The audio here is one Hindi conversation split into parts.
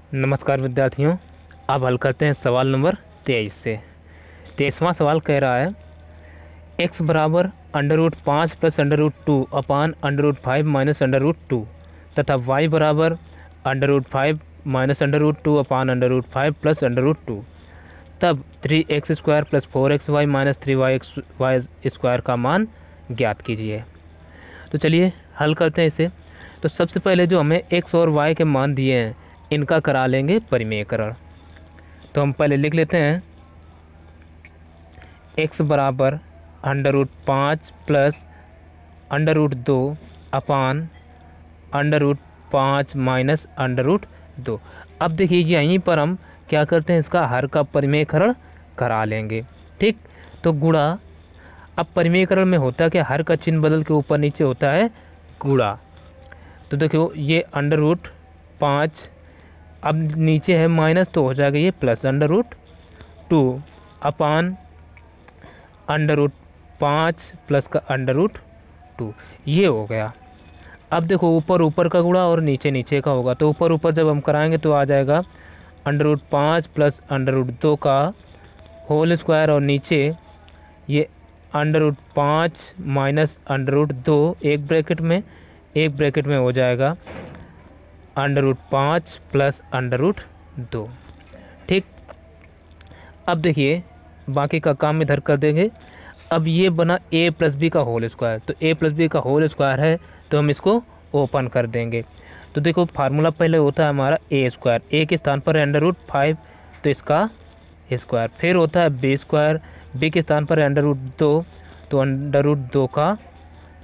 नमस्कार विद्यार्थियों। अब हल करते हैं सवाल नंबर 23 से। 23वां सवाल कह रहा है x बराबर √5 प्लस √2 अपान √5 माइनस √2 तथा y बराबर √5 माइनस √2 अपान √5 प्लस √2, तब 3x² plus 4xy minus 3y² का मान ज्ञात कीजिए। तो चलिए हल करते हैं इसे। तो सबसे पहले जो हमें x और y के मान दिए हैं इनका करा लेंगे परिमेयकरण। तो हम पहले लिख लेते हैं x बराबर √5 प्लस √2 अपान √5 माइनस √2। अब देखिए यहीं पर हम क्या करते हैं, इसका हर का परिमेयकरण करा लेंगे। ठीक, तो गुणा। अब परिमेयकरण में होता क्या, हर का चिन्ह बदल के ऊपर नीचे होता है गुणा। तो देखो ये √5, अब नीचे है माइनस तो हो जाएगा ये प्लस √2 अपान √5 प्लस का √2, ये हो गया। अब देखो ऊपर ऊपर का गुणा और नीचे नीचे का होगा, तो ऊपर ऊपर जब हम कराएंगे तो आ जाएगा √5 प्लस √2 का होल स्क्वायर और नीचे ये √5 माइनस √2 एक ब्रैकेट में हो जाएगा √5 प्लस √2। ठीक, अब देखिए बाकी का काम इधर कर देंगे। अब ये बना a प्लस बी का होल स्क्वायर, तो a प्लस बी का होल स्क्वायर है तो हम इसको ओपन कर देंगे। तो देखो फार्मूला पहले होता है हमारा a², a के स्थान पर √5 तो इसका स्क्वायर, फिर होता है b², b के स्थान पर √2 तो √2 का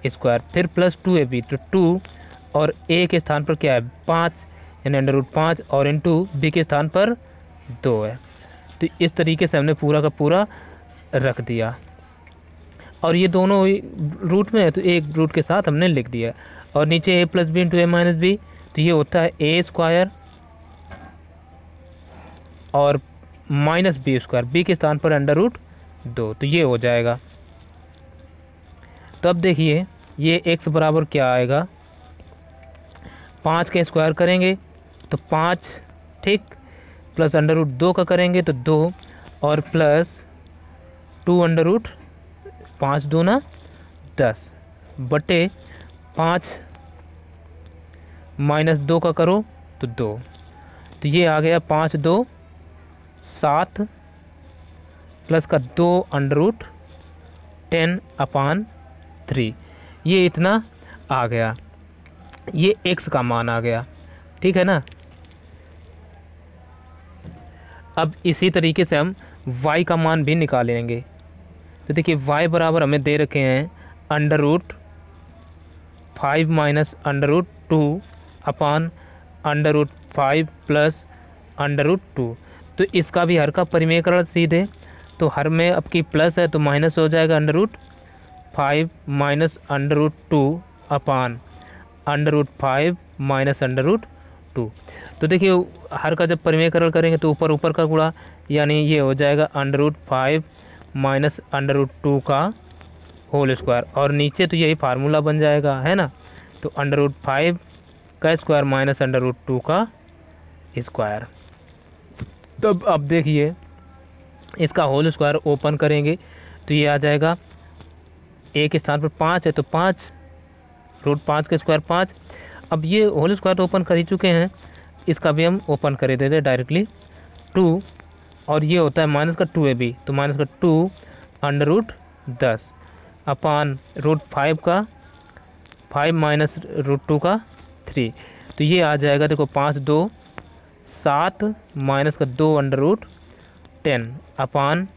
स्क्वायर, फिर प्लस 2ab तो 2 और a के स्थान पर क्या है 5 यानी √5 और इंटू b के स्थान पर 2 है। तो इस तरीके से हमने पूरा का पूरा रख दिया और ये दोनों रूट में है तो एक रूट के साथ हमने लिख दिया। और नीचे a plus B into a minus B तो ये होता है a² और माइनस b², b के स्थान पर √2 तो ये हो जाएगा। तो अब देखिए ये x बराबर क्या आएगा, 5 का स्क्वायर करेंगे तो 5, ठीक, प्लस √2 का करेंगे तो 2 और प्लस 2 5 दूना 10 बटे 5 माइनस 2 का करो तो 2, तो ये आ गया 5 2 7 प्लस का 2 √10 अपान 3, ये इतना आ गया, ये x का मान आ गया। ठीक है ना। अब इसी तरीके से हम y का मान भी निकालेंगे। तो देखिए y बराबर हमें दे रखे हैं √5 माइनस √2 अपान √5 प्लस √2। तो इसका भी हर का परिमेयकरण सीधे, तो हर में अब की प्लस है तो माइनस हो जाएगा √5 माइनस √2 अपान √5 माइनस √2। तो देखिए हर का जब परिमेयकरण करेंगे तो ऊपर ऊपर का गुणा, यानी ये हो जाएगा √5 माइनस √2 का होल स्क्वायर और नीचे तो यही फार्मूला बन जाएगा, है ना। तो √5 का स्क्वायर माइनस √2 का स्क्वायर। तब अब देखिए इसका होल स्क्वायर ओपन करेंगे तो ये आ जाएगा, a के स्थान पर 5 है तो 5 √5 का स्क्वायर 5। अब ये होल स्क्वायर ओपन कर ही चुके हैं, इसका भी हम ओपन कर देते हैं डायरेक्टली 2 और ये होता है माइनस का 2ab तो माइनस का 2 √10 अपान √5 का 5 माइनस √2 का 3, तो ये आ जाएगा देखो 5 2 7 माइनस का 2 √10 अपान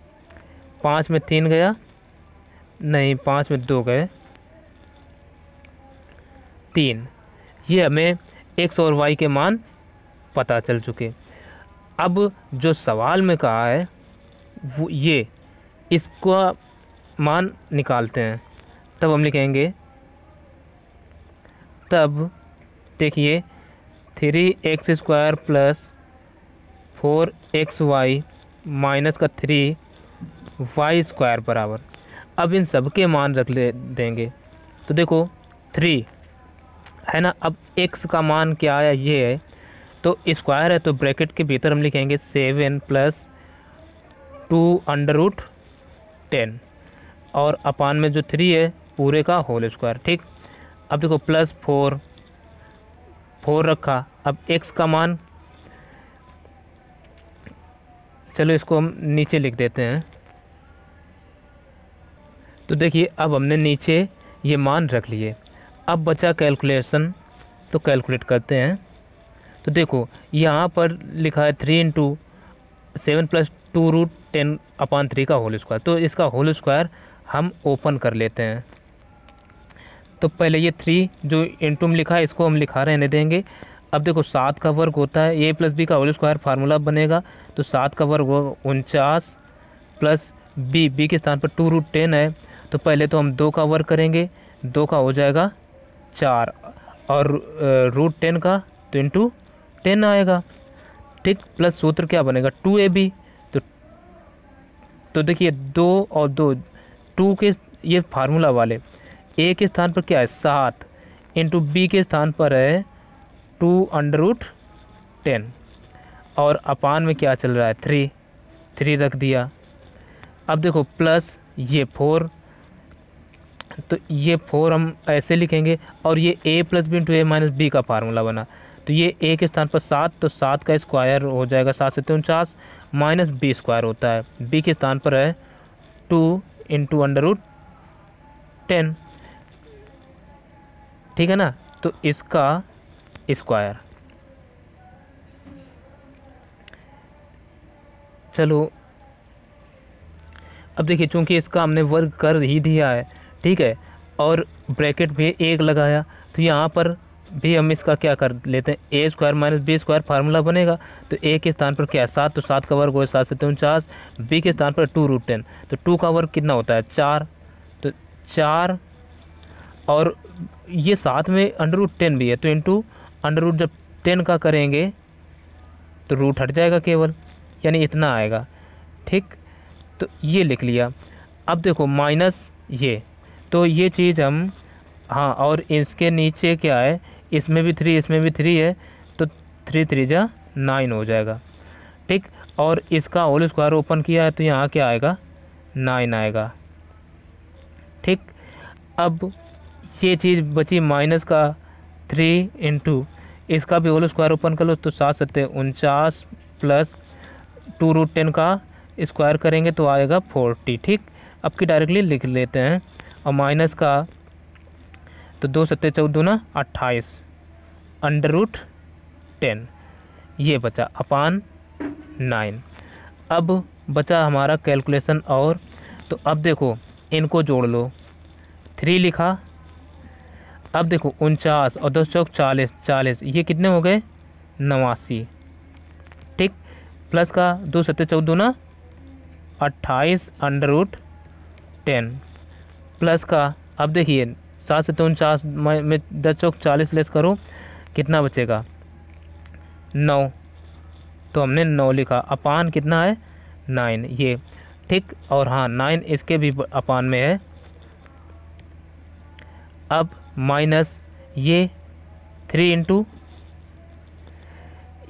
5 में 3 गया, नहीं 5 में 2 गए 3। ये हमें x और y के मान पता चल चुके। अब जो सवाल में कहा है वो ये इसका मान निकालते हैं, तब हम लिखेंगे, तब देखिए 3x² प्लस 4xy माइनस का 3y² बराबर, अब इन सब के मान रख ले देंगे। तो देखो 3 है ना, अब x का मान क्या आया ये है, तो स्क्वायर है तो ब्रैकेट के भीतर हम लिखेंगे 7 + 2√10 और अपान में जो 3 है पूरे का होल स्क्वायर। ठीक, अब देखो +4 रखा। अब x का मान, चलो इसको हम नीचे लिख देते हैं। तो देखिए अब हमने नीचे ये मान रख लिए। अब बचा कैलकुलेशन, तो कैलकुलेट करते हैं। तो देखो यहाँ पर लिखा है 3 × 7 + 2√10/3 का होल स्क्वायर। तो इसका होल स्क्वायर हम ओपन कर लेते हैं। तो पहले ये 3 जो इंटू में लिखा है इसको हम लिखा रहने देंगे। अब देखो 7 का वर्ग होता है a + b का होल स्क्वायर, फार्मूला बनेगा। तो 7 का वर्ग 49 प्लस b के स्थान पर 2√10 है। तो पहले तो हम 2 का वर्ग करेंगे, 2 का हो जाएगा 4 और √10 का तो इंटू 10 आएगा। ठीक, प्लस सूत्र क्या बनेगा 2ab। तो देखिए 2 और 2 के ये फार्मूला वाले, a के स्थान पर क्या है 7 इंटू b के स्थान पर है 2√10 और अपान में क्या चल रहा है 3 रख दिया। अब देखो प्लस ये 4, तो ये 4 हम ऐसे लिखेंगे और ये a + b × a - b का फार्मूला बना। तो ये a के स्थान पर 7, तो 7 का स्क्वायर हो जाएगा 7 × 7 = 49 माइनस b स्क्वायर होता है। b के स्थान पर है 2 × √10, ठीक है ना। तो इसका स्क्वायर, चलो अब देखिए चूंकि इसका हमने वर्ग कर ही दिया है, ठीक है, और ब्रैकेट भी 1 लगाया, तो यहाँ पर भी हम इसका क्या कर लेते हैं a² - b² फार्मूला बनेगा। तो a के स्थान पर क्या है 7, तो 7 का वर्ग हो 7 × 7 = 49, b के स्थान पर 2√10, तो 2 का वर्ग कितना होता है 4, तो 4 और ये साथ में √10 भी है, तो इंटू √ जब 10 का करेंगे तो रूट हट जाएगा केवल, यानी इतना आएगा। ठीक, तो ये लिख लिया। अब देखो माइनस ये, तो ये चीज़ हम, हाँ, और इसके नीचे क्या है, इसमें भी 3 इसमें भी 3 है, तो 3 × 3 = 9 हो जाएगा। ठीक, और इसका होल स्क्वायर ओपन किया है तो यहाँ क्या आएगा 9 आएगा। ठीक, अब ये चीज़ बची माइनस का 3 इंटू इसका भी होल स्क्वायर ओपन कर लो, तो 7 × 7 = 49 प्लस 2√10 का स्क्वायर करेंगे तो आएगा 40। ठीक, अब की डायरेक्टली लिख लेते हैं, और माइनस का तो 2 × 7 = 14 = 28 √10, ये बचा अपान 9। अब बचा हमारा कैलकुलेशन, और तो अब देखो इनको जोड़ लो, 3 लिखा। अब देखो 49 और 2 × 4 = 40, ये कितने हो गए 89। ठीक, प्लस का 2 × 7 = 14 = 28 √10 प्लस का, अब देखिए 7 × 7 = 49 में 10 × 40 लेस करो, कितना बचेगा 9, तो हमने 9 लिखा। अपान कितना है 9 ये। ठीक, और हाँ 9 इसके भी अपान में है। अब माइनस ये 3 इंटू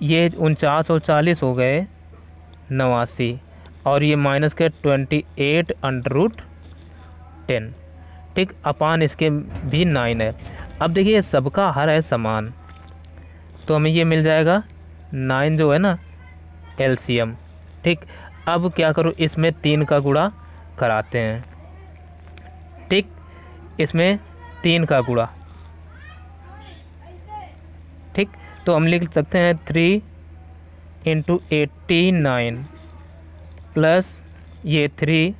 ये 49 और 40 हो गए 89, और ये माइनस के 28 √10। ठीक, अपान इसके भी 9 है। अब देखिए सबका हर है समान, तो हमें ये मिल जाएगा 9 जो है ना एलसीएम। ठीक, अब क्या करो, इसमें 3 का गुणा कराते हैं। ठीक, इसमें 3 का गुणा, ठीक, तो हम लिख सकते हैं 3 × 89 प्लस ये 3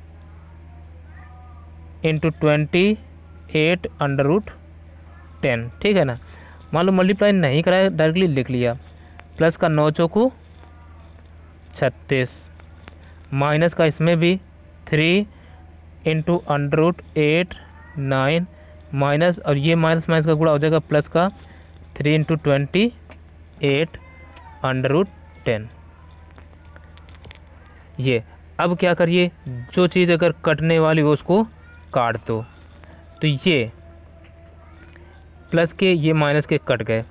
× 28 √10। ठीक है ना, मान लो मल्टीप्लाई नहीं कराया, डायरेक्टली लिख लिया। प्लस का 9 चौको 36, माइनस का इसमें भी 3 × √8 9 माइनस, और ये माइनस माइनस का गुणा हो जाएगा, प्लस का 3 × 28 √10। ये अब क्या करिए, जो चीज़ अगर कटने वाली हो उसको काट दो, तो ये प्लस के ये माइनस के कट गए।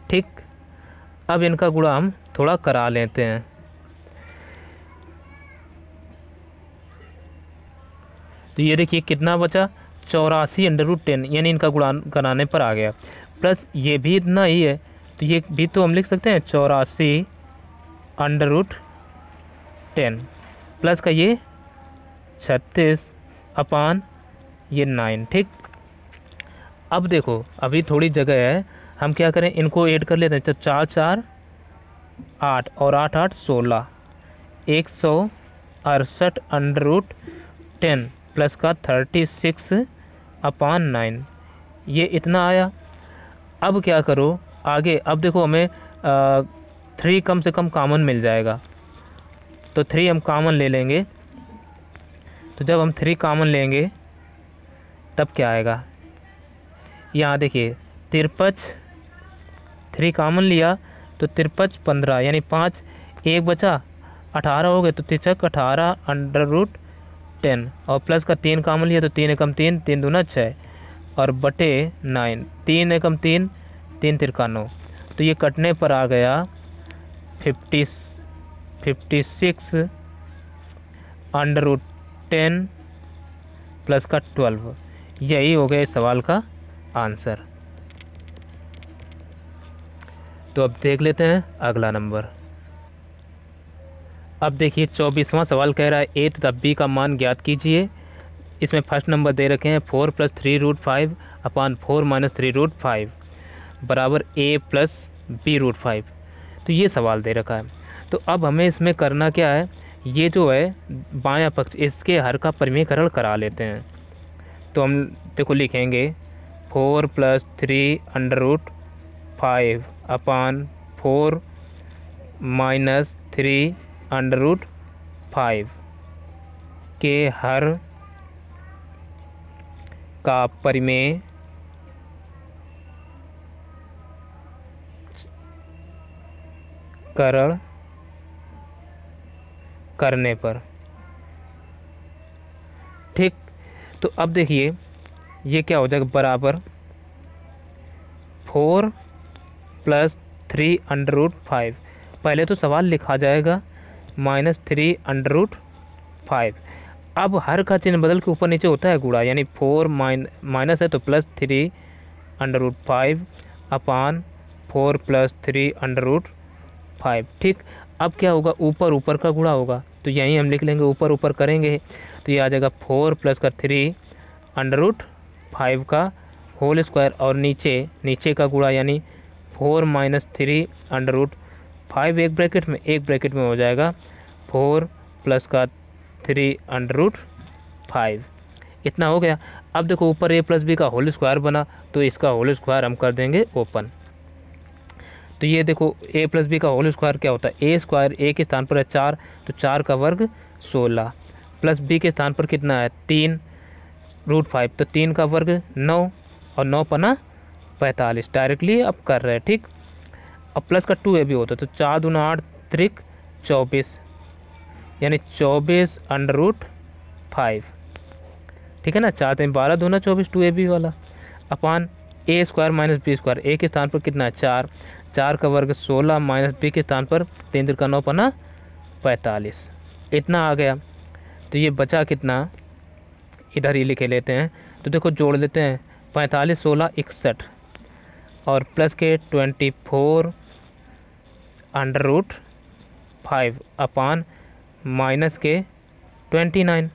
ठीक, अब इनका गुणा हम थोड़ा करा लेते हैं। तो ये देखिए कितना बचा, 84/10, यानी इनका गुणा कराने पर आ गया। प्लस ये भी इतना ही है, तो ये भी तो हम लिख सकते हैं 84/10 प्लस का ये 36/9। ठीक, अब देखो अभी थोड़ी जगह है, हम क्या करें, इनको ऐड कर लेते हैं। तो 4 4 8 और 8 8 16, 168/10 प्लस का 36/9, ये इतना आया। अब क्या करो आगे, अब देखो हमें 3 कम से कम कॉमन मिल जाएगा, तो 3 हम कॉमन ले लेंगे। तो जब हम 3 कॉमन लेंगे तब क्या आएगा, यहाँ देखिए 53, 3 कॉमन लिया तो 53/15 यानी 5, 1 बचा 18 हो गए, तो 3×18/10 और प्लस का 3 कॉमन लिया तो 3 एकम 3, 3 दूना 6 और बटे 9, 3 एकम 3, 3 तिरका 9। तो ये कटने पर आ गया 56/10 प्लस का 12। यही हो गया इस सवाल का आंसर। तो अब देख लेते हैं अगला नंबर। अब देखिए 24वां सवाल कह रहा है ए तथा बी का मान ज्ञात कीजिए। इसमें फर्स्ट नंबर दे रखे हैं 4 + 3√5/4 - 3√5 बराबर a + b√5। तो ये सवाल दे रखा है। तो अब हमें इसमें करना क्या है, ये जो है बायां पक्ष, इसके हर का परिमेयकरण करा लेते हैं। तो हम देखो लिखेंगे 4 + 3√5/4 - 3√5 के हर का परिमेय करण करने पर। ठीक, तो अब देखिए ये क्या हो जाएगा, बराबर 4 + 3√5। पहले तो सवाल लिखा जाएगा -3√5। अब हर का चिन्ह बदल के ऊपर नीचे होता है गुणा, यानी 4 माइनस है तो +3√5/4 + 3√5। ठीक, अब क्या होगा, ऊपर ऊपर का गुणा होगा, तो यहीं हम लिख लेंगे, ऊपर ऊपर करेंगे तो ये आ जाएगा 4 + का 3√5 का होल स्क्वायर और नीचे नीचे का गुणा यानी 4 - 3√5 एक ब्रैकेट में हो जाएगा 4 + का 3√5। इतना हो गया। अब देखो ऊपर a + b का होल स्क्वायर बना, तो इसका होल स्क्वायर हम कर देंगे ओपन। तो ये देखो a + b का होल स्क्वायर क्या होता है, a स्क्वायर a के स्थान पर है 4, तो 4 का वर्ग 16 प्लस b के स्थान पर कितना है 3√5, तो 3 का वर्ग 9 और 9 पना 45। डायरेक्टली अब कर रहे हैं। ठीक, अब प्लस का 2a भी होता है, तो 4 दूना 8 त्रिक 24 यानी 24/5। ठीक है ना, 4 3 12 दूना 24 2ab वाला अपान a square - b square. a के स्थान पर कितना है 4, 4 का वर्ग 16 माइनस b के स्थान पर 3 3 का 9 पना 45। इतना आ गया। तो ये बचा कितना, इधर ही लिखे लेते हैं। तो देखो जोड़ लेते हैं 45 16 61 और प्लस के 24/5 अपान माइनस के 29।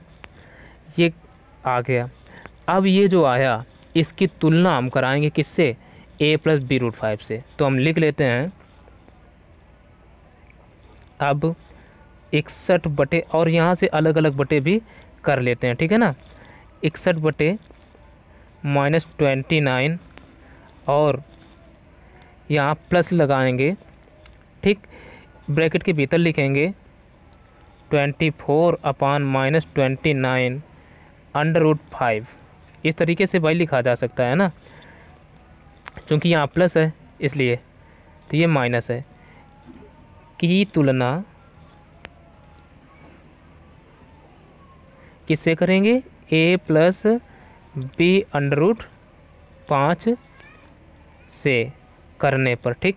ये आ गया। अब ये जो आया इसकी तुलना हम कराएंगे किससे, a + b√5 से। तो हम लिख लेते हैं अब 61 बटे, और यहाँ से अलग अलग बटे भी कर लेते हैं। ठीक है ना, 61 बटे -29 और यहाँ प्लस लगाएंगे। ठीक, ब्रैकेट के भीतर लिखेंगे 24/-29 √5। इस तरीके से भाई लिखा जा सकता है ना, क्योंकि यहाँ प्लस है इसलिए, तो ये माइनस है। की तुलना किससे करेंगे, a + b√5 से करने पर। ठीक,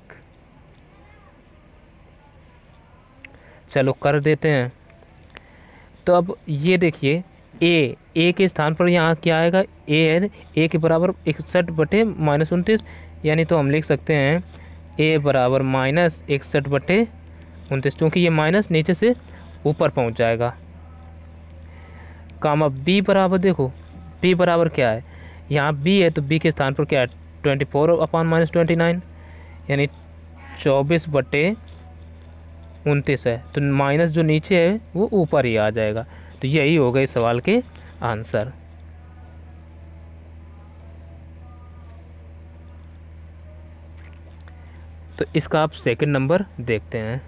चलो कर देते हैं। तो अब ये देखिए ए के स्थान पर यहाँ क्या आएगा, ए है, ए के बराबर 61/-29, यानी तो हम लिख सकते हैं ए बराबर -61/29, क्योंकि ये माइनस नीचे से ऊपर पहुँच जाएगा। कामा बी बराबर, देखो बी बराबर क्या है, यहाँ बी है तो बी के स्थान पर क्या है 24/-29, यानी 24/29 है, तो माइनस जो नीचे है वो ऊपर ही आ जाएगा। तो यही हो गए सवाल के आंसर। तो इसका आप सेकंड नंबर देखते हैं।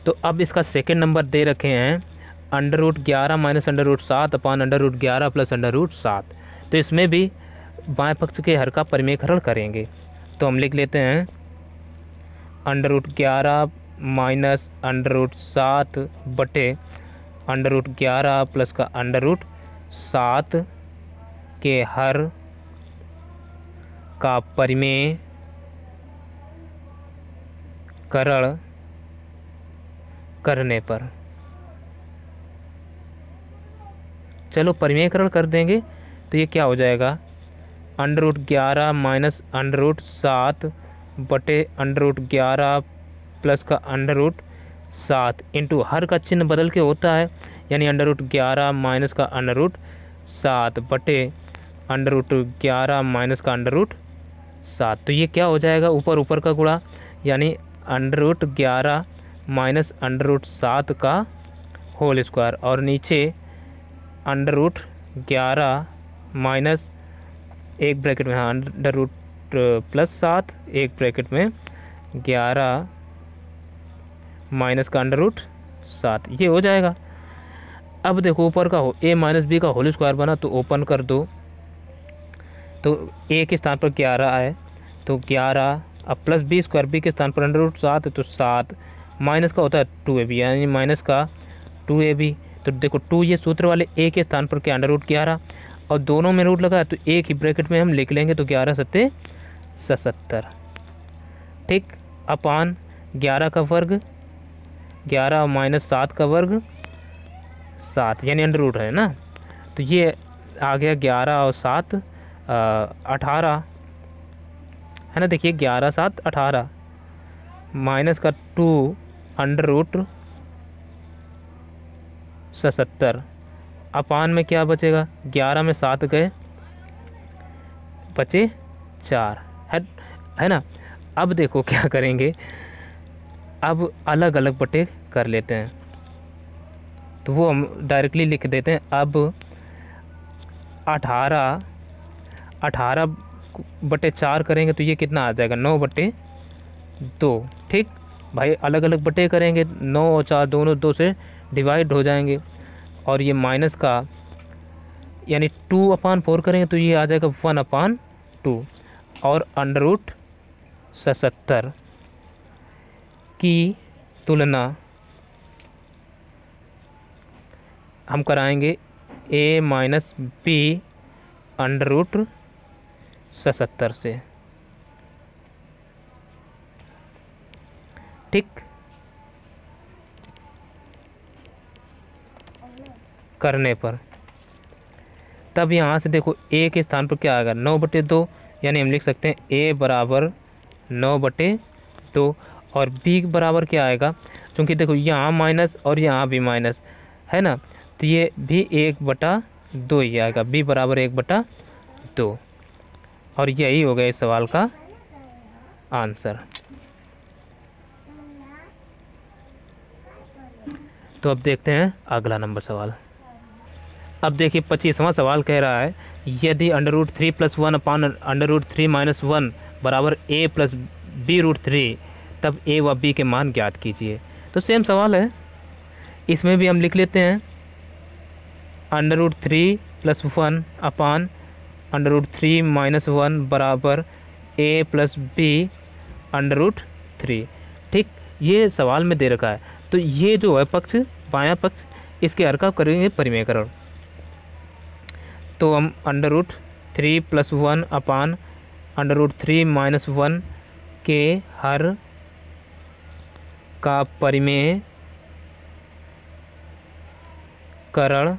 तो अब इसका सेकंड नंबर दे रखे हैं √11 - √7 अपान √11 + √7। तो इसमें भी बाएं पक्ष के हर का परिमेयकरण करेंगे। तो हम लिख लेते हैं √11 - √7 बटे √11 प्लस का √7 के हर का परिमेयकरण करने पर, चलो परिमेयकरण कर देंगे तो ये क्या हो जाएगा, √11 - √7 बटे √11 प्लस का √7 इंटू हर का चिन्ह बदल के होता है, यानी √11 माइनस का √7 बटे √11 माइनस का √7। तो ये क्या हो जाएगा, ऊपर ऊपर का गुणा, यानी √11 माइनस √7 का होल स्क्वायर, और नीचे √11 माइनस एक ब्रैकेट में +7 एक ब्रैकेट में 11 माइनस का √7, ये हो जाएगा। अब देखो ऊपर का a माइनस बी का होल स्क्वायर बना, तो ओपन कर दो, तो a के स्थान पर 11 आए तो 11, अब प्लस बी स्क्वायर, बी के स्थान पर √7 है तो 7, माइनस का होता है 2ab, यानी माइनस का 2ab। तो देखो 2 ये सूत्र वाले a के स्थान पर क्या √11, और दोनों में रूट लगा तो एक ही ब्रैकेट में हम लिख लेंगे, तो 11 सत्ते 77, ठीक, अपान 11 का वर्ग, 11 माइनस 7 का वर्ग 7, यानी √ है ना। तो ये आ गया 11 और 7 18 है ना। देखिए 11 7 18 माइनस का 2 √77, अपान में क्या बचेगा, 11 में 7 गए बचे 4, है ना। अब देखो क्या करेंगे, अब अलग अलग बटे कर लेते हैं, तो वो हम डायरेक्टली लिख देते हैं। अब 18/4 करेंगे तो ये कितना आ जाएगा, 9/2, ठीक भाई। अलग अलग बटे करेंगे, 9 और 4 दोनों 2 से डिवाइड हो जाएंगे, और ये माइनस का यानी 2/4 करेंगे तो ये आ जाएगा 1/2, और √77 की तुलना हम कराएंगे a माइनस बी √77 से, ठीक। करने पर तब यहाँ से देखो a के स्थान पर क्या आएगा, 9/2, यानी हम लिख सकते हैं a बराबर 9/2, और b बराबर क्या आएगा, क्योंकि देखो यहाँ माइनस और यहाँ भी माइनस है ना, तो ये भी 1/2 ही आएगा, b बराबर 1/2, और यही हो गया इस सवाल का आंसर। तो अब देखते हैं अगला नंबर सवाल। अब देखिए 25वां सवाल कह रहा है, यदि √3 + 1 अपान √3 - 1 बराबर a + b√3, तब a व b के मान ज्ञात कीजिए। तो सेम सवाल है, इसमें भी हम लिख लेते हैं √3 + 1 अपान √3 - 1 बराबर a + b√3, ठीक। ये सवाल में दे रखा है, तो ये जो है पक्ष, बायां पक्ष, इसके हर का करेंगे परिमेयकरण। तो हम √3 + 1 अपान √3 - 1 के हर का परिमेय करण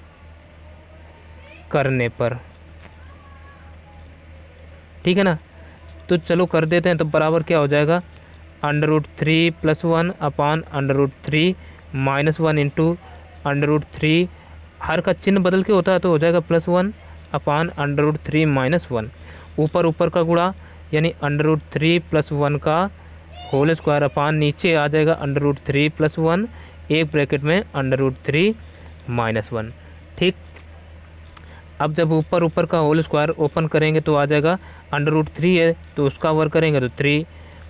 करने पर, ठीक है ना। तो चलो कर देते हैं। तो बराबर क्या हो जाएगा, √3 + 1 अपान √3 - 1 इंटू √3, हर का चिन्ह बदल के होता है तो हो जाएगा +1 अपान √3 - 1, ऊपर ऊपर का गुणा यानी √3 + 1 का होल स्क्वायर अपान नीचे आ जाएगा √3 + 1, एक ब्रैकेट में √3 - 1, ठीक। अब जब ऊपर ऊपर का होल स्क्वायर ओपन करेंगे तो आ जाएगा √3 है तो उसका वर्ग करेंगे तो 3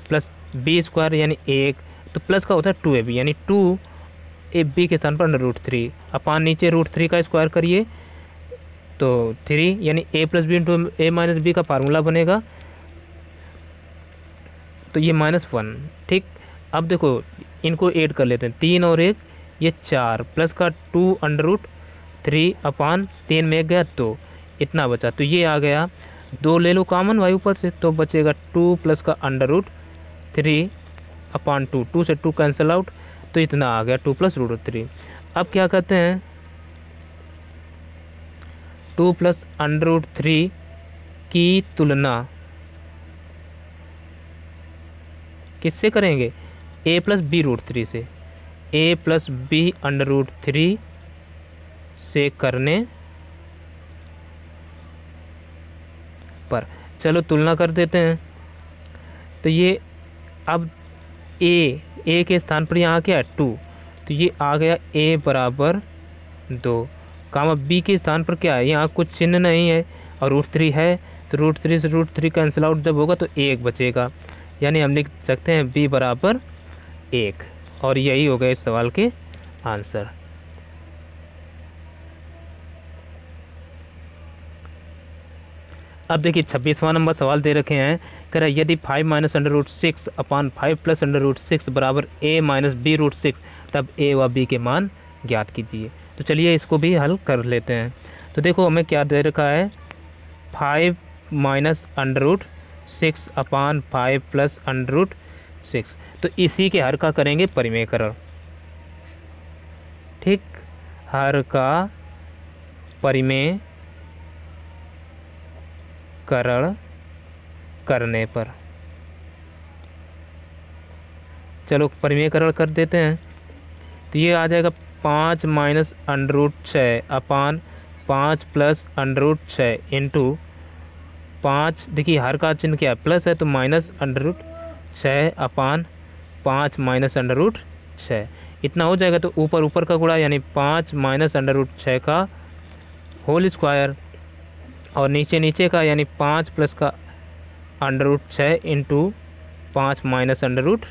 प्लस b² यानी 1, तो प्लस का होता है 2ab यानी 2ab के स्थान पर √3 अपान नीचे √3 का स्क्वायर करिए तो 3 यानी a + b into a - b का फार्मूला बनेगा, तो ये -1, ठीक। अब देखो इनको ऐड कर लेते हैं, 3 और 1 ये 4 प्लस का 2√3 अपान 3 में गया 2, इतना बचा। तो ये आ गया 2 ले लो कॉमन भाई ऊपर से, तो बचेगा 2 प्लस का √3 अपान 2, 2 से 2 कैंसिल आउट, तो इतना आ गया 2 + √3। अब क्या कहते हैं 2 + √3 की तुलना किससे करेंगे, a + b√3 से, a + b√3 से करने पर। चलो तुलना कर देते हैं। तो ये अब a के स्थान पर यहाँ क्या है 2, तो ये आ गया a बराबर 2, कामा b के स्थान पर क्या है, यहाँ कुछ चिन्ह नहीं है और √3 है, तो √3 से √3 कैंसिल आउट जब होगा तो 1 बचेगा, यानी हम लिख सकते हैं b बराबर 1, और यही हो गया इस सवाल के आंसर। अब देखिए 26वां नंबर सवाल दे रखे हैं, कह रहा है यदि 5 - √6 अपान 5 + √6 बराबर a - b√6 तब a व b के मान ज्ञात कीजिए। तो चलिए इसको भी हल कर लेते हैं। तो देखो हमें क्या दे रखा है, 5 - √6 अपान 5 + √6, तो इसी के हर का करेंगे परिमेयकरण, ठीक। हर का परिमेयकरण करने पर, चलो परिमेयकरण कर देते हैं। तो ये आ जाएगा 5 - √6 अपान 5 + √6 इंटू 5, देखिए हर का चिन्ह क्या है प्लस है तो -√6 अपान 5 - √6, इतना हो जाएगा। तो ऊपर ऊपर का गुणा यानी 5 - √6 का होल स्क्वायर और नीचे नीचे का यानी 5 प्लस का √6 इंटू 5 - √6,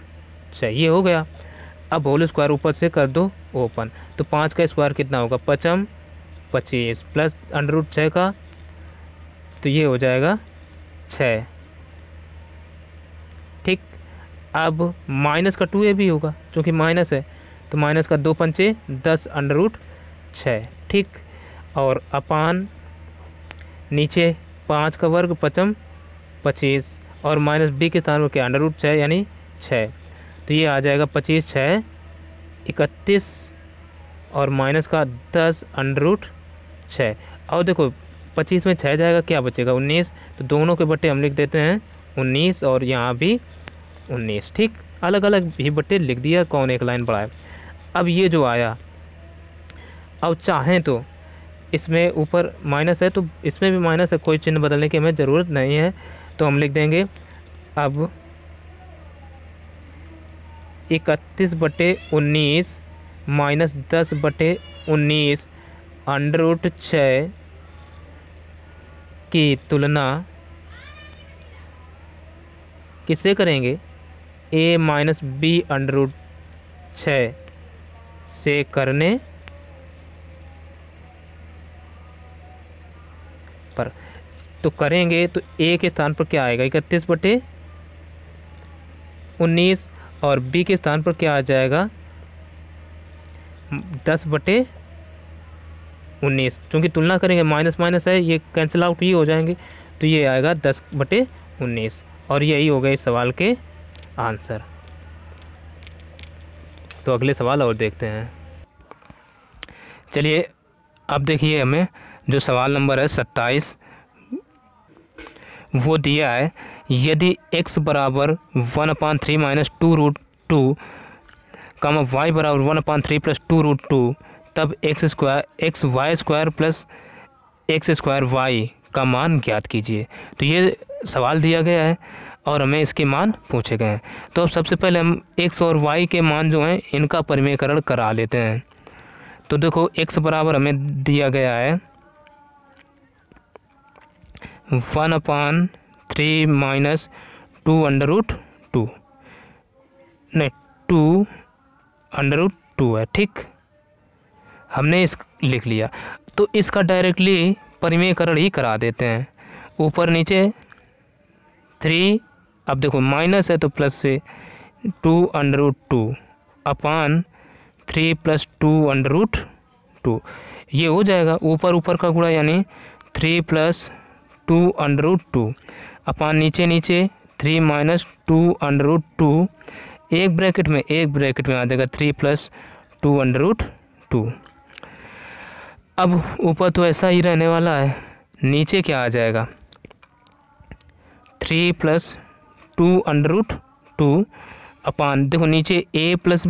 ये हो गया। अब होल स्क्वायर ऊपर से कर दो ओपन, तो 5 का स्क्वायर कितना होगा 5 × 25 प्लस √6 का, तो ये हो जाएगा 6, ठीक। अब माइनस का 2ab होगा क्योंकि माइनस है, तो माइनस का 2 × 5 = 10 √6, ठीक। और अपान नीचे 5 का वर्ग 5 × 25 और माइनस b के स्थान पर क्या √6 यानी 6, तो ये आ जाएगा 25 × 6 = 31 और माइनस का 10 √6। और देखो 25 में 6 जाएगा क्या बचेगा 19, तो दोनों के बट्टे हम लिख देते हैं 19 और यहाँ भी 19, ठीक। अलग अलग भी बट्टे लिख दिया, कौन एक लाइन बढ़ाए। अब ये जो आया, अब चाहें तो इसमें ऊपर माइनस है तो इसमें भी माइनस है, कोई चिन्ह बदलने की हमें ज़रूरत नहीं है, तो हम लिख देंगे अब 31/19 - 10/19 √6 की तुलना किससे करेंगे, a - b√6 से करने पर। तो करेंगे तो a के स्थान पर क्या आएगा 31/19 और b के स्थान पर क्या आ जाएगा 10/19, क्योंकि तुलना करेंगे माइनस माइनस है ये कैंसिल आउट ही हो जाएंगे, तो ये आएगा 10/19, और यही हो गया इस सवाल के आंसर। तो अगले सवाल और देखते हैं। चलिए अब देखिए हमें जो सवाल नंबर है 27 वो दिया है, यदि x बराबर 1/3 माइनस 2√2 कमा y बराबर 1/3 प्लस 2√2 तब X Y square plus X square Y का मान ज्ञात कीजिए। तो ये सवाल दिया गया है और हमें इसके मान पूछे गए हैं। तो अब सबसे पहले हम x और y के मान जो हैं इनका परिमेयकरण करा लेते हैं। तो देखो x बराबर हमें दिया गया है 1/3 माइनस 2√2 नहीं 2√2 है, ठीक, हमने इस लिख लिया। तो इसका डायरेक्टली परिमेयकरण ही करा देते हैं, ऊपर नीचे 3, अब देखो माइनस है तो प्लस से 2√2 अपान 3 प्लस 2√2 ये हो जाएगा ऊपर ऊपर का गुणा, यानी 3 प्लस 2√2 अपान नीचे नीचे 3 माइनस 2√2 एक ब्रैकेट में आ जाएगा 3 प्लस 2√2। अब ऊपर तो ऐसा ही रहने वाला है, नीचे क्या आ जाएगा 3 प्लस 2√2 अपान देखो नीचे a plus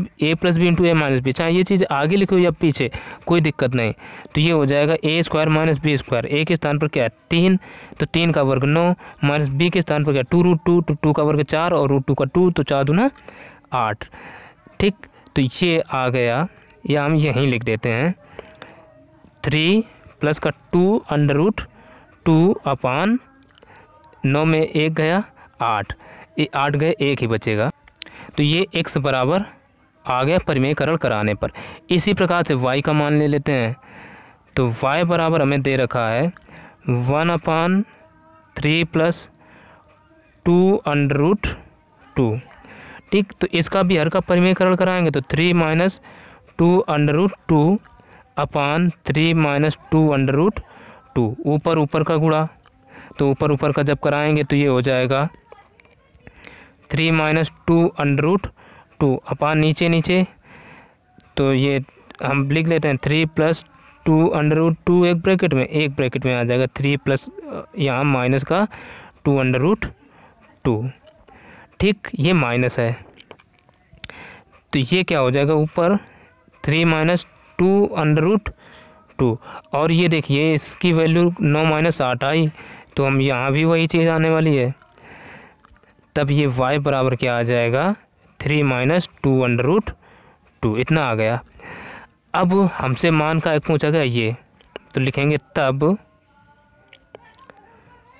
B into A minus B, चाहे ये चीज़ आगे लिखो या पीछे कोई दिक्कत नहीं। तो ये हो जाएगा a square minus B square, a के स्थान पर क्या है 3, तो 3 का वर्ग 9 माइनस b के स्थान पर क्या 2√2, तो 2 का वर्ग 4 और √2 का 2, तो 4 दूना 8, ठीक। तो ये आ गया, या हम यहीं लिख देते हैं 3 प्लस का 2√2 अपान 9 में 1 गया 8, ये 8 गए 1 ही बचेगा। तो ये x बराबर आ गया परिमेयकरण कराने पर। इसी प्रकार से y का मान ले लेते हैं। तो y बराबर हमें दे रखा है 1/3 प्लस 2√2, ठीक। तो इसका भी हर का परिमेयकरण कराएंगे तो 3 माइनस 2√2 अपान 3 माइनस 2√2 ऊपर ऊपर का गुणा, तो ऊपर ऊपर का जब कराएंगे तो ये हो जाएगा 3 माइनस 2√2 अपान नीचे नीचे, तो ये हम लिख लेते हैं 3 प्लस 2√2 एक ब्रैकेट में आ जाएगा 3 प्लस यहाँ माइनस का 2√2, ठीक, ये माइनस है। तो ये क्या हो जाएगा ऊपर 3 माइनस 2√2 और ये देखिए इसकी वैल्यू 9 माइनस 8 आई, तो हम यहाँ भी वही चीज़ आने वाली है। तब ये y बराबर क्या आ जाएगा 3 माइनस 2√2 इतना आ गया। अब हमसे मान का एक पूछा गया ये, तो लिखेंगे तब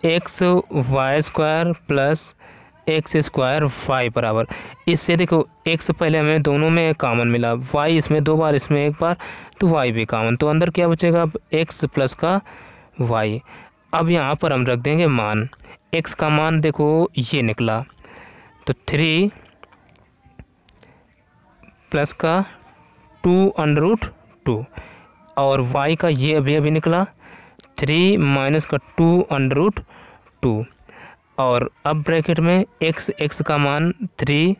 X Y square plus X square Y बराबर, इससे देखो x पहले हमें दोनों में कॉमन मिला, y इसमें 2 बार इसमें 1 बार, तो y भी कॉमन, तो अंदर क्या बचेगा अब x प्लस का y। अब यहाँ पर हम रख देंगे मान, x का मान देखो ये निकला, तो 3 प्लस का 2√2 और y का ये अभी निकला 3 माइनस का 2√2 और अब ब्रैकेट में x का मान 3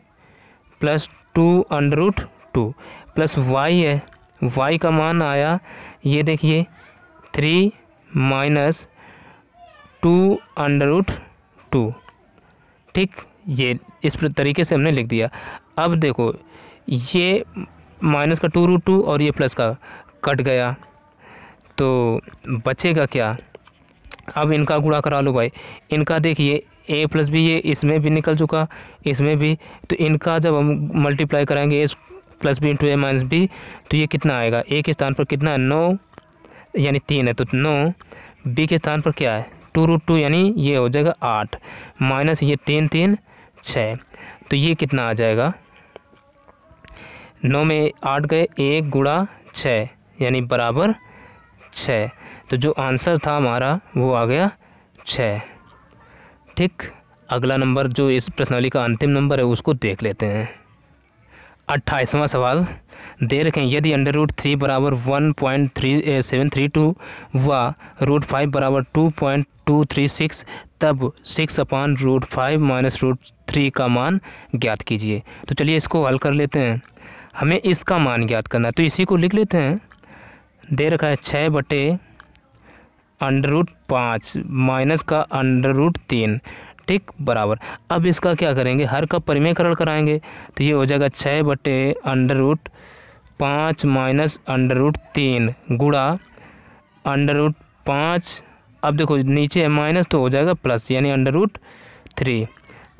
प्लस 2√2 प्लस y है, y का मान आया ये देखिए 3 माइनस 2√2, ठीक, ये इस तरीके से हमने लिख दिया। अब देखो ये माइनस का 2√2 और ये प्लस का कट गया, तो बचेगा क्या, अब इनका गुणा करा लो भाई, इनका देखिए a प्लस बी ये इसमें भी निकल चुका, इसमें भी, तो इनका जब हम मल्टीप्लाई कराएंगे a plus B into A minus B, तो ये कितना आएगा, a के स्थान पर कितना है 9 यानी 3 है, तो 9, b के स्थान पर क्या है 2√2 यानी ये हो जाएगा 8 माइनस ये 3 3 6, तो ये कितना आ जाएगा 9 में 8 गए 1 गुणा 6 यानी बराबर 6, तो जो आंसर था हमारा वो आ गया 6, ठीक। अगला नंबर जो इस प्रश्नावली का अंतिम नंबर है उसको देख लेते हैं। 28वां सवाल दे रखें, यदि √3 बराबर 1.3732 व √5 बराबर 2.236 तब 6/√5 माइनस √3 का मान ज्ञात कीजिए। तो चलिए इसको हल कर लेते हैं। हमें इसका मान ज्ञात करना है तो इसी को लिख लेते हैं। दे रखा है 6/√5 माइनस का √3, ठीक, बराबर। अब इसका क्या करेंगे, हर का परिमेयकरण कराएंगे, तो ये हो जाएगा 6/√5 माइनस √3 गुणा √5। अब देखो नीचे है माइनस तो हो जाएगा प्लस, यानी √3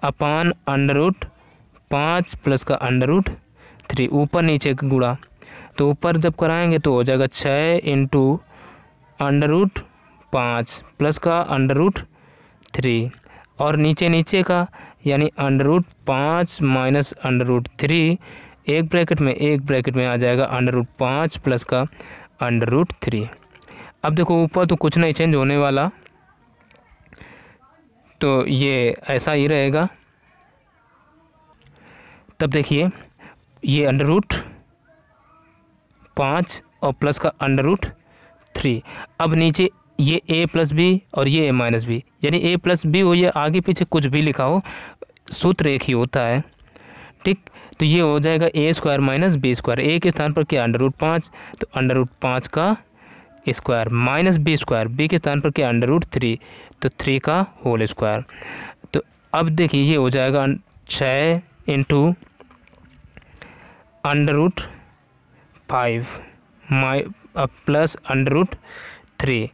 अपान √5 प्लस का √3, ऊपर नीचे का गुणा, तो ऊपर जब कराएंगे तो हो जाएगा 6 × √5 प्लस का √3 और नीचे नीचे का यानी √5 माइनस √3, एक ब्रैकेट में आ जाएगा √5 प्लस का √3। अब देखो ऊपर तो कुछ नहीं चेंज होने वाला, तो ये ऐसा ही रहेगा। तब देखिए ये √5 और प्लस का √3। अब नीचे ये a प्लस बी और ये a माइनस बी, यानी a प्लस बी हो, ये आगे पीछे कुछ भी लिखा हो, सूत्र एक ही होता है, ठीक। तो ये हो जाएगा a² माइनस b², a के स्थान पर क्या √5, तो √5 का स्क्वायर माइनस b², b के स्थान पर क्या √3, तो 3 का होल स्क्वायर। तो अब देखिए ये हो जाएगा 6 × √5 प्लस √3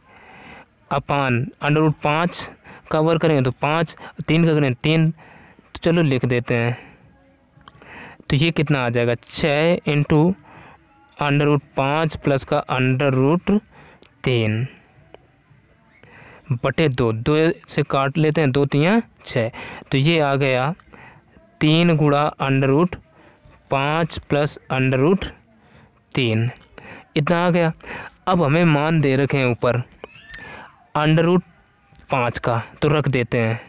अपान √5 का वर्ग करेंगे तो 5, 3 का करेंगे 3, तो चलो लिख देते हैं। तो ये कितना आ जाएगा 6 × √5 प्लस का √3 बटे 2, 2 से काट लेते हैं, 2 3 6, तो ये आ गया 3 गुणा √5 प्लस √3, इतना आ गया। अब हमें मान दे रखे हैं ऊपर √5 का, तो रख देते हैं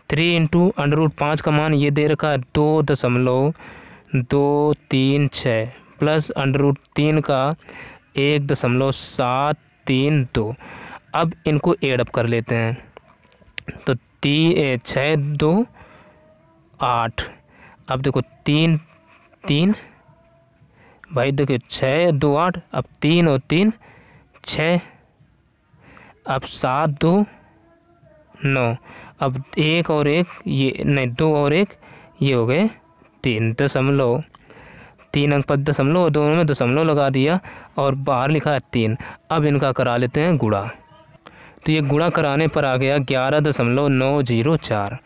3 × √5 का मान ये दे रखा है 2.236 प्लस √3 का 1.732। अब इनको एडअप कर लेते हैं, तो 6 2 8, अब देखो 3 3 भाई, देखो 6 2 8, अब 3 और 3 6, अब 7 2 9, अब 1 और 1 ये नहीं, 2 और 1 ये हो गए 3 दशमलव, 3 अंक पर दशमलव, दोनों में दशमलव लगा दिया और बाहर लिखा है 3। अब इनका करा लेते हैं गुणा, तो ये गुणा कराने पर आ गया 11.904,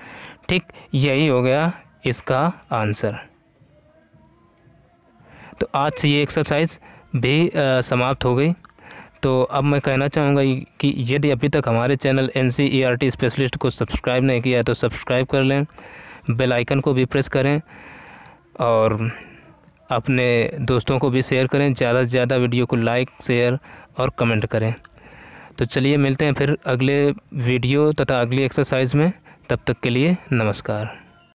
ठीक, यही हो गया इसका आंसर। तो आज से ये एक्सरसाइज भी समाप्त हो गई। तो अब मैं कहना चाहूँगा कि यदि अभी तक हमारे चैनल NCERT स्पेशलिस्ट को सब्सक्राइब नहीं किया है तो सब्सक्राइब कर लें, बेल आइकन को भी प्रेस करें और अपने दोस्तों को भी शेयर करें, ज़्यादा से ज़्यादा वीडियो को लाइक शेयर और कमेंट करें। तो चलिए मिलते हैं फिर अगले वीडियो तथा अगली एक्सरसाइज में, तब तक के लिए नमस्कार।